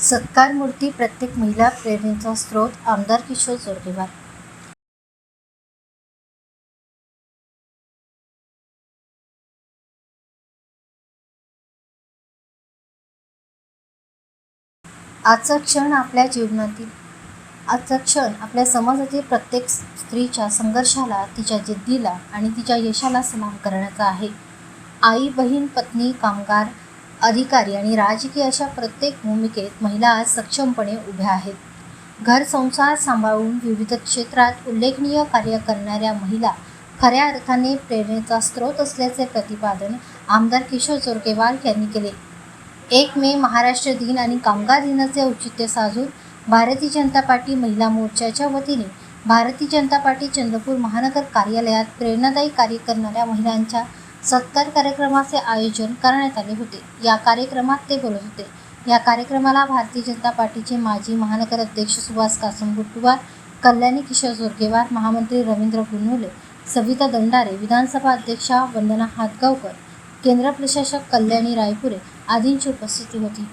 सत्कार मूर्ती प्रत्येक महिला प्रेरणेचा स्रोत आमदार किशोर जोरगेवार। आजचा क्षण आपल्या समाजातील प्रत्येक स्त्रीच्या संघर्षाला, तिच्या जिद्दीला आणि तिच्या यशाला सलाम करण्याचा आहे। आई, बहीण, पत्नी, कामगार, अधिकारी आणि राजकीय अशा प्रत्येक भूमिकेत महिला आज सक्षमपणे उभ्या आहेत। घर संसार सांभाळून विविध क्षेत्रात उल्लेखनीय कार्य करणाऱ्या महिला खऱ्या अर्थाने प्रेरणेचा स्रोत असल्याचे प्रतिपादन आमदार किशोर जोरगेवार यांनी केले। 1 मे महाराष्ट्र दिन आणि कामगार दिनाचे औचित्य साधून भारतीय जनता पार्टी महिला मोर्चाच्या वतीने भारतीय जनता पार्टी चंद्रपूर महानगर कार्यालयात प्रेरणादायी कार्य करणाऱ्या महिलांच्या सत्कार कार्यक्रमाचे आयोजन करण्यात आले होते। या कार्यक्रमात ते बोलत होते। या कार्यक्रमाला भारतीय जनता पार्टीचे माजी महानगर अध्यक्ष सुभाष कासम गुट्टुवार, कल्याणी किशोर जोरगेवार, महामंत्री रवींद्र गुन्नुले, सविता दंडारे, विधानसभा अध्यक्षा वंदना हातगावकर, केंद्र प्रशासक कल्याणी रायपुरे आदींची उपस्थिती होती।